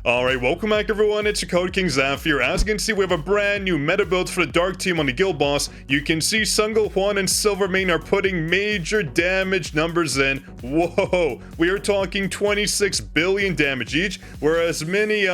Alright, welcome back everyone, it's your Code King Zaf here. As you can see, we have a brand new meta build for the Dark team on the guild boss. You can see Sungal Hwan and Silvermane are putting major damage numbers in. Whoa, we are talking 26 billion damage each, whereas Minnie,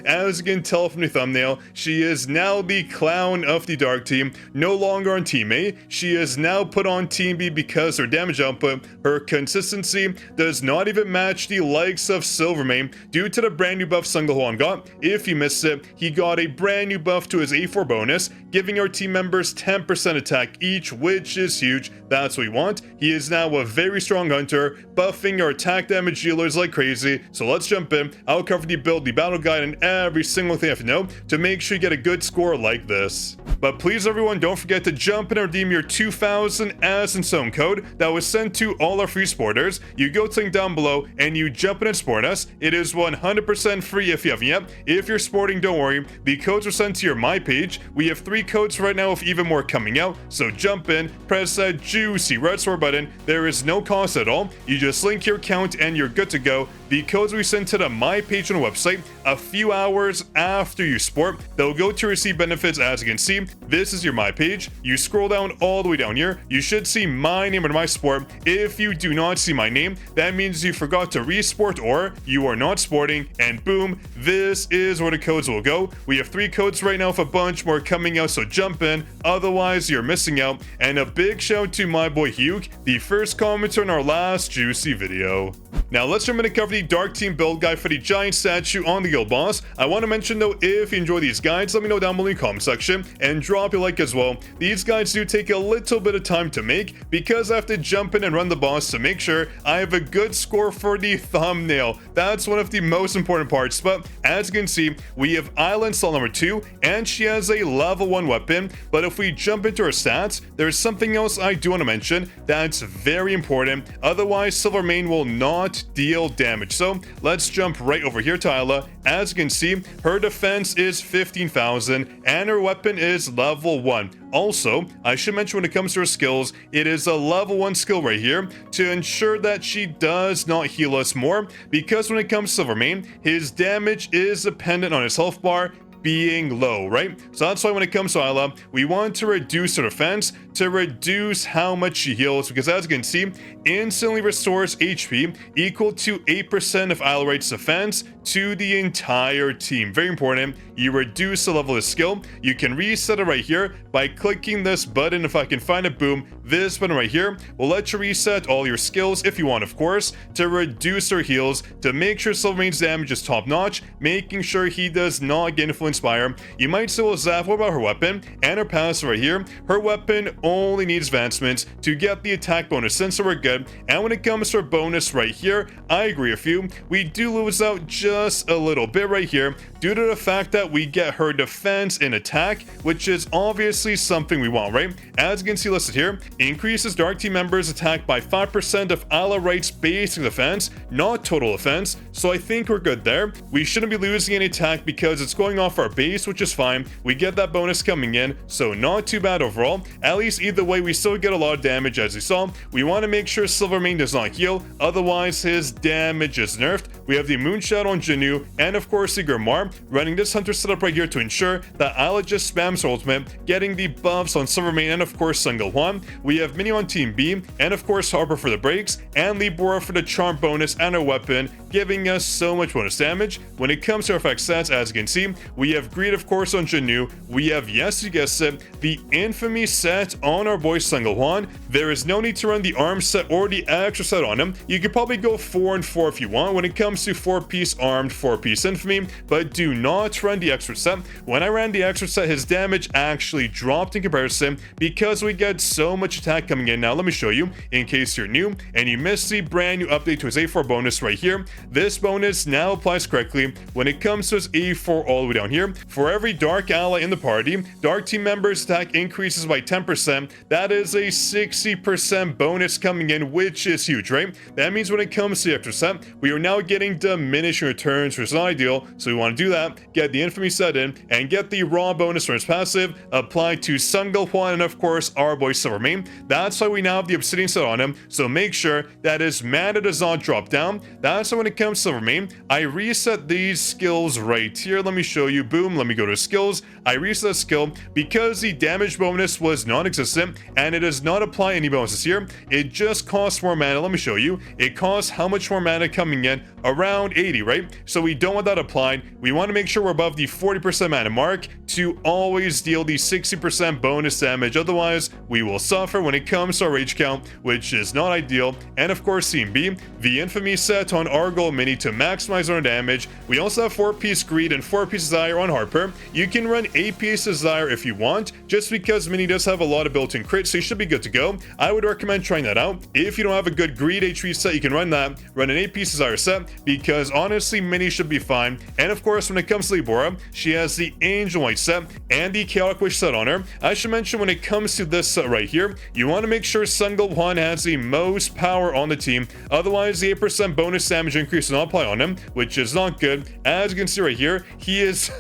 as you can tell from the thumbnail, she is now the clown of the Dark team, no longer on Team A. She is now put on Team B because her damage output, her consistency, does not even match the likes of Silvermane due to the brand new buff Sungal Hwan got. If you missed it, he got a brand new buff to his A4 bonus, giving our team members 10% attack each, which is huge. That's what we want. He is now a very strong hunter, buffing our attack damage dealers like crazy. So let's jump in. I'll cover the build, the battle guide, and every single thing you have to know to make sure you get a good score like this. But please everyone, don't forget to jump in and redeem your 2000 as and so code that was sent to all our free sporters. You go to the link down below and you jump in and sport us. It is 100% free if you haven't yet. If you're sporting, don't worry, the codes are sent to your My page. We have 3 codes right now with even more coming out, so jump in, press that juicy red score button. There is no cost at all. You just link your account and you're good to go. The codes we send to the My page on the website a few hours after you sport. They'll go to receive benefits. As you can see, this is your My page. You scroll down all the way down here. You should see my name and my sport. If you do not see my name, that means you forgot to resport or you are not sporting, and boom, this is where the codes will go. We have 3 codes right now with a bunch more coming out, so jump in, otherwise you're missing out. And a big shout to my boy Hugh, the first commenter in our last juicy video. Now let's jump in and cover the Dark team build guide for the giant statue on the guild boss. I want to mention though, if you enjoy these guides, let me know down below in the comment section and drop a like as well. These guides do take a little bit of time to make because I have to jump in and run the boss to make sure I have a good score for the thumbnail. That's one of the most important parts. But as you can see, we have Island Slot number 2 and she has a level 1 weapon. But if we jump into her stats, there's something else I do want to mention that's very important. Otherwise, Silvermane will not deal damage. So let's jump right over here to Isla. As you can see, her defense is 15,000 and her weapon is level 1. Also, I should mention when it comes to her skills, it is a level 1 skill right here to ensure that she does not heal us more, because when it comes to Silvermane, his damage is dependent on his health bar being low, right? So that's why when it comes to Isla, we want to reduce her defense to reduce how much she heals, because as you can see, instantly restores HP equal to 8% of Isla Wright's defense to the entire team. Very important. You reduce the level of skill. You can reset it right here by clicking this button. If I can find it, boom, this button right here will let you reset all your skills if you want, of course, to reduce her heals, to make sure Silvermane's damage is top notch, making sure he does not get influenced by her. You might say, well, Zaf, what about her weapon and her passive right here? Her weapon only needs advancements to get the attack bonus, since we're good. And when it comes to her bonus right here, I agree with you. We do lose out just a little bit right here due to the fact that we get her defense and attack, which is obviously something we want, right? As you can see listed here, increases Dark team members attack by 5% of Isla Wright's basic defense, not total defense. So I think we're good there. We shouldn't be losing any attack because it's going off our base, which is fine. We get that bonus coming in, so not too bad overall. At least either way, we still get a lot of damage. As you saw, we want to make sure Silvermane does not heal, otherwise his damage is nerfed. We have the Moonshot on JINWOO, and of course the Grimoire, running this hunter setup right here to ensure that Isla just spams her ultimate, getting the buffs on Silvermane and of course Sungal Hwan. We have Minnie on Team B, and of course Harper for the breaks, and Libora for the charm bonus and her weapon, giving us so much bonus damage. When it comes to our effect stats, as you can see, we have Greed of course on JINWOO. We have, yes you guessed it, the infamy set on our boy Sungal Hwan. There is no need to run the arm set or the extra set on him. You could probably go 4 and 4 if you want when it comes to 4-piece armed, 4-piece infamy, but do not run the extra set. When I ran the extra set, his damage actually dropped in comparison because we get so much attack coming in. Now let me show you in case you're new and you missed the brand new update to his A4 bonus right here. This bonus now applies correctly when it comes to his A4 all the way down here. For every Dark ally in the party, Dark team members attack increases by 10%. That is a 60% bonus coming in, which is huge, right? That means when it comes to the extra set, we are now getting diminishing turns, which is not ideal. So we want to do that, get the infamy set in, and get the raw bonus from his passive applied to Sunglehuan and of course our boy Silvermane. That's why we now have the obsidian set on him, so make sure that his mana does not drop down. That's why when it comes to Silvermane, I reset these skills right here. Let me show you. Boom, let me go to skills. I reset skill because the damage bonus was non-existent and it does not apply any bonuses here. It just costs more mana. Let me show you. It costs how much more mana coming in? Around 80, right? So we don't want that applied. We want to make sure we're above the 40% mana mark to always deal the 60% bonus damage. Otherwise, we will suffer when it comes to our rage count, which is not ideal. And of course, Team B, the infamy set on Argyle Mini to maximize our damage. We also have 4-piece Greed and 4-piece Desire on Harper. You can run 8-piece Desire if you want, just because Mini does have a lot of built-in crits, so you should be good to go. I would recommend trying that out. If you don't have a good Greed HP set, you can run that. Run an 8-piece Desire set, because honestly, Mini should be fine. And of course, when it comes to Libora, she has the Angel White set and the Chaotic Wish set on her. I should mention when it comes to this set right here, you want to make sure Sunglehuan has the most power on the team. Otherwise, the 8% bonus damage increase will not apply on him, which is not good. As you can see right here, he is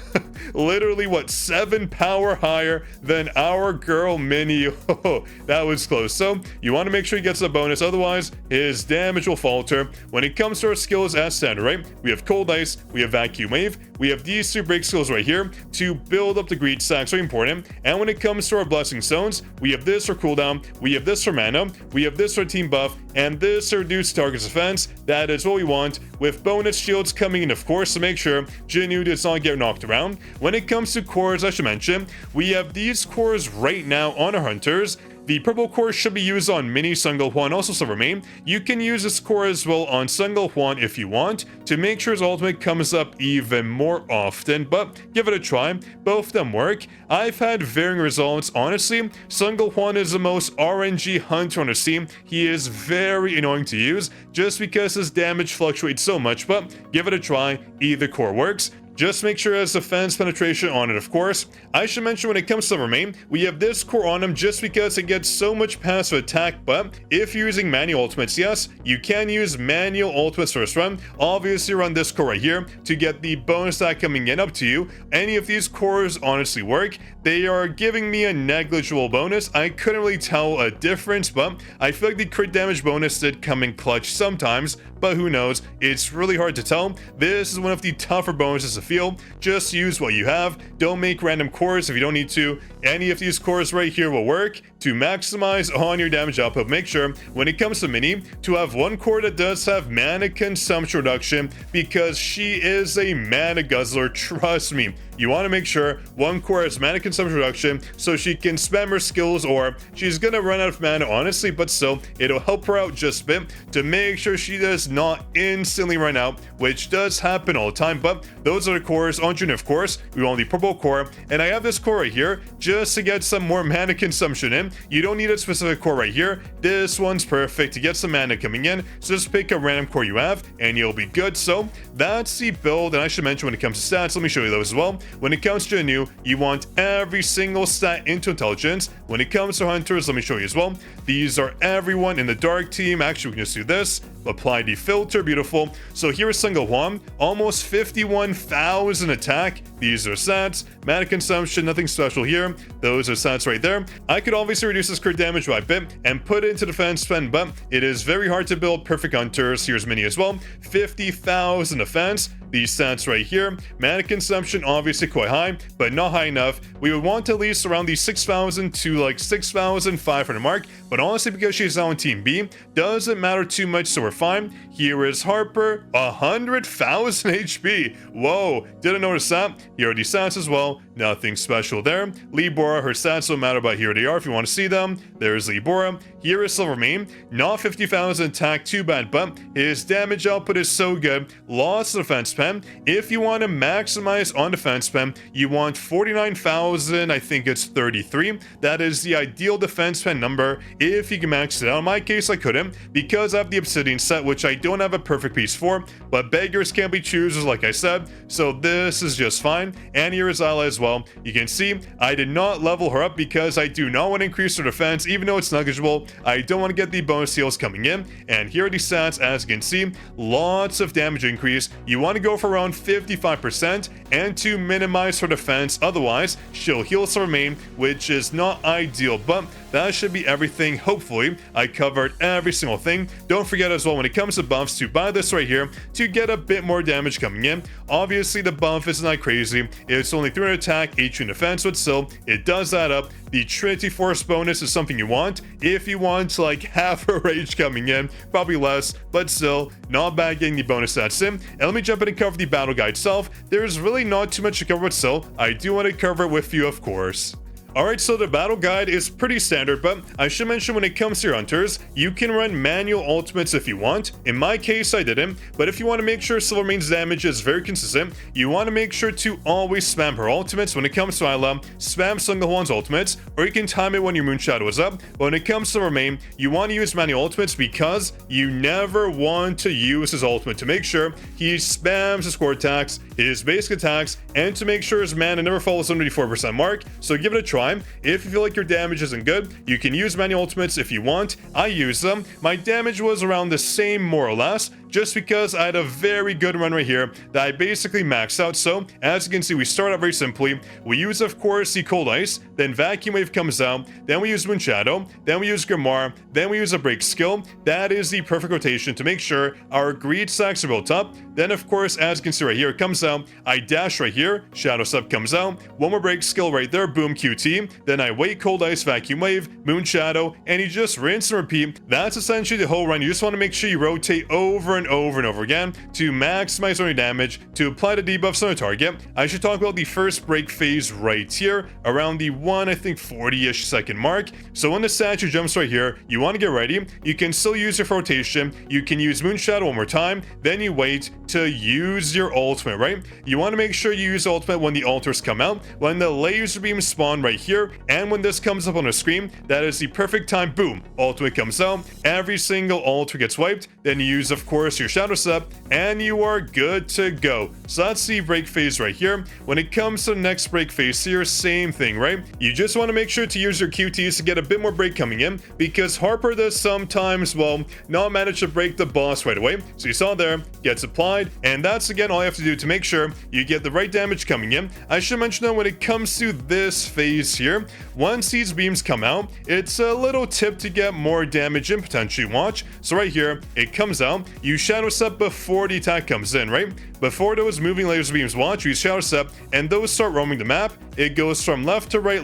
literally, what, 7 power higher than our girl Mini. Oh, that was close. So you want to make sure he gets a bonus, otherwise his damage will falter. When it comes to our skills as standard, right? We have Cold Ice, we have Vacuum Wave, we have these 2 break skills right here to build up the greed stack, so important. And when it comes to our Blessing Stones, we have this for cooldown, we have this for mana, we have this for team buff, and this to reduce target's defense. That is what we want, with bonus shields coming in, of course, to make sure JINWOO does not get knocked around. When it comes to cores, I should mention, we have these cores right now on our hunters. The purple core should be used on Mini, Sunglehuan, also Silvermane. You can use this core as well on Sunglehuan if you want, to make sure his ultimate comes up even more often, but give it a try. Both of them work. I've had varying results, honestly. Sunglehuan is the most RNG hunter on the team. He is very annoying to use, just because his damage fluctuates so much, but give it a try. Either core works. Just make sure it has defense penetration on it, of course. I should mention when it comes to Silvermane, we have this core on him just because it gets so much passive attack, but if you're using manual ultimates, yes, you can use manual ultimates first run. Obviously run this core right here to get the bonus stack coming in, up to you. Any of these cores honestly work. They are giving me a negligible bonus. I couldn't really tell a difference, but I feel like the crit damage bonus did come in clutch sometimes, but who knows? It's really hard to tell. This is one of the tougher bonuses to feel. Just use what you have. Don't make random cores if you don't need to. Any of these cores right here will work to maximize on your damage output. Make sure when it comes to Mini to have one core that does have mana consumption reduction, because she is a mana guzzler, trust me. You want to make sure one core has mana consumption reduction so she can spam her skills, or she's gonna run out of mana, honestly, but still, it'll help her out just a bit to make sure she does not instantly run out, which does happen all the time. But those are the cores on June, of course. We want the purple core, and I have this core right here just to get some more mana consumption in. You don't need a specific core right here. This one's perfect to get some mana coming in, so just pick a random core you have and you'll be good. So that's the build. And I should mention when it comes to stats, let me show you those as well. When it comes to JINWOO, you want every single stat into intelligence. When it comes to hunters, let me show you as well. These are everyone in the dark team. Actually, we can just do this. Apply the filter, beautiful. So here is Sunglehuan, almost 51,000 attack. These are stats, mana consumption, nothing special here. Those are stats right there. I could obviously reduce this crit damage by a bit and put it into defense spend, but it is very hard to build perfect hunters. Here's Mini as well, 50,000 defense. These stats right here, mana consumption obviously quite high, but not high enough. We would want at least around the 6,000 to like 6,500 mark, but honestly, because she's now on Team B, doesn't matter too much, so we're fine. Here is Harper, 100,000 HP. Whoa, didn't notice that. Here are the stats as well, nothing special there. Libora, her stats don't matter, but here they are if you want to see them. There's Libora. Here is Silvermane, not 50,000 attack, too bad, but his damage output is so good. Lost defense spam. If you want to maximize on defense spam, you want 49,000, I think it's 33. That is the ideal defense spam number if you can max it out. In my case, I couldn't, because I have the obsidian main set, which I don't have a perfect piece for, but beggars can be choosers like I said, so this is just fine. And here is Ala as well. You can see I did not level her up because I do not want to increase her defense, even though it's negligible. I don't want to get the bonus heals coming in. And here are the stats. As you can see, lots of damage increase. You want to go for around 55% and to minimize her defense, otherwise she'll heal Silver Main, which is not ideal, but that should be everything. Hopefully I covered every single thing. Don't forget as well, when it comes to buffs, to buy this right here to get a bit more damage coming in. Obviously the buff is not crazy, it's only 300 attack, 18 defense, but still it does add up. The Trinity Force bonus is something you want if you want like half a rage coming in, probably less, but still not bad getting the bonus stats in. And let me jump in and cover the battle guide itself. There's really not too much to cover, but still I do want to cover it with you, of course. Alright, so the battle guide is pretty standard, but I should mention when it comes to your hunters, you can run manual ultimates if you want. In my case, I didn't, but if you want to make sure Silver Main's damage is very consistent, you want to make sure to always spam her ultimates. When it comes to Isla, spam Sunghwan's ultimates, or you can time it when your Moon Shadow is up. But when it comes to Silver Main, you want to use manual ultimates because you never want to use his ultimate, to make sure he spams his core attacks, his basic attacks, and to make sure his mana never falls under the 4% mark. So give it a try. If you feel like your damage isn't good, you can use manual ultimates if you want. I use them. My damage was around the same, more or less, just because I had a very good run right here that I basically maxed out. So as you can see, we start out very simply. We use, of course, the Cold Ice, then Vacuum Wave comes out, then we use Moon Shadow, then we use Grimoire, then we use a Break skill. That is the perfect rotation to make sure our greed stacks are built up. Then, of course, as you can see right here, it comes out. I dash right here, Shadow Step comes out, one more Break skill right there, boom, QT. Then I wait, Cold Ice, Vacuum Wave, Moon Shadow, and you just rinse and repeat. That's essentially the whole run. You just want to make sure you rotate over and over and over again to maximize your damage, to apply the debuffs on a target. I should talk about the first break phase right here, around the 40-ish second mark. So when the statue jumps right here, you want to get ready. You can still use your rotation. You can use Moon Shadow one more time. Then you wait to use your ultimate, right? You want to make sure you use ultimate when the altars come out, when the laser beams spawn right here, and when this comes up on the screen. That is the perfect time. Boom, ultimate comes out. Every single altar gets wiped. Then you use, of course, your Shadow Step, and you are good to go. So that's the break phase right here. When it comes to the next break phase here, same thing, right? You just want to make sure to use your QTs to get a bit more break coming in, because Harper does sometimes, well, not manage to break the boss right away. So you saw there, gets applied, and that's again all you have to do to make sure you get the right damage coming in. I should mention that when it comes to this phase here, once these beams come out, it's a little tip to get more damage in, potentially. Watch. So right here, it comes out, you Shadow Step before the attack comes in, right? Before those moving laser beams, watch, you Shadow Step, and those start roaming the map. It goes from left to right,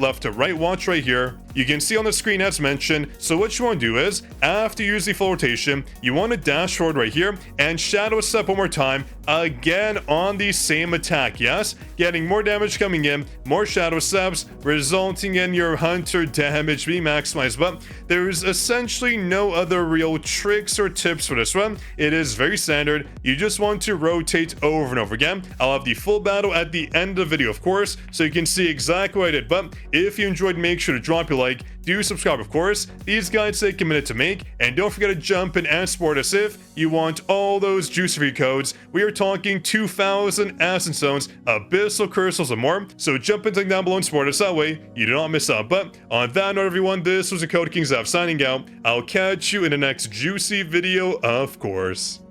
watch right here. You can see on the screen as mentioned. So what you want to do is, after you use the full rotation, you want to dash forward right here and Shadow Step one more time, again on the same attack, yes? Getting more damage coming in, more Shadow Steps, resulting in your hunter damage being maximized. But there's essentially no other real tricks or tips for this one. It is very standard. You just want to rotate over and over again. I'll have the full battle at the end of the video, of course, so you can see exactly what I did. But if you enjoyed, make sure to drop your like, do subscribe, of course. These guides take a minute to make, and don't forget to jump in and support us if you want all those juicy free codes. We are talking 2,000 Essence Stones, Abyssal Crystals, and more, so jump in, link down below and support us, that way you do not miss out. But on that note, everyone, this was the Code King Zaf signing out. I'll catch you in the next juicy video, of course.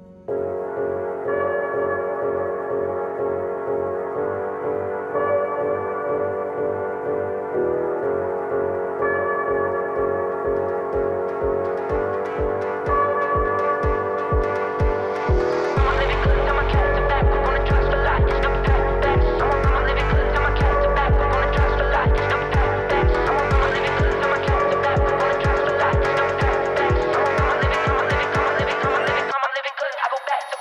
I go back to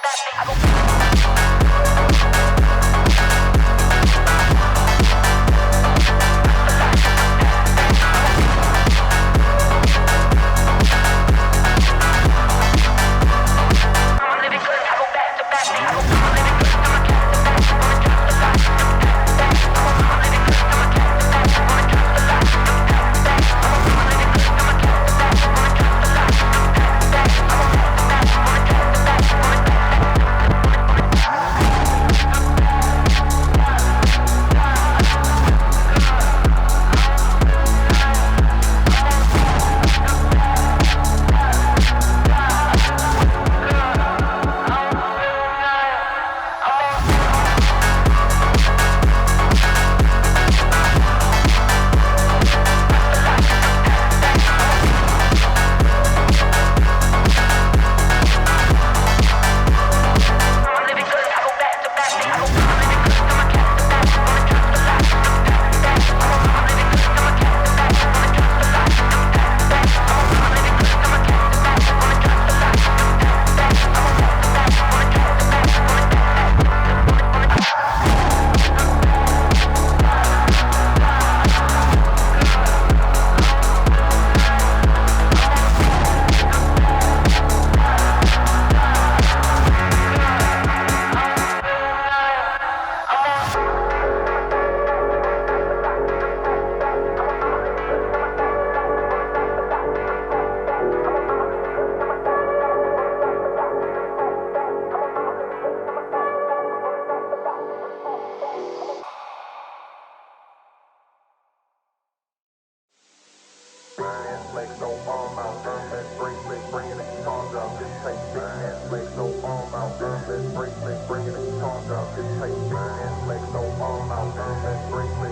flex, no arm out, let's bracelet, bringing the tongue out. This type big man flex, no arm out, let's bracelet, bringing the tongue out. This type big man flex, no arm out, let's bracelet.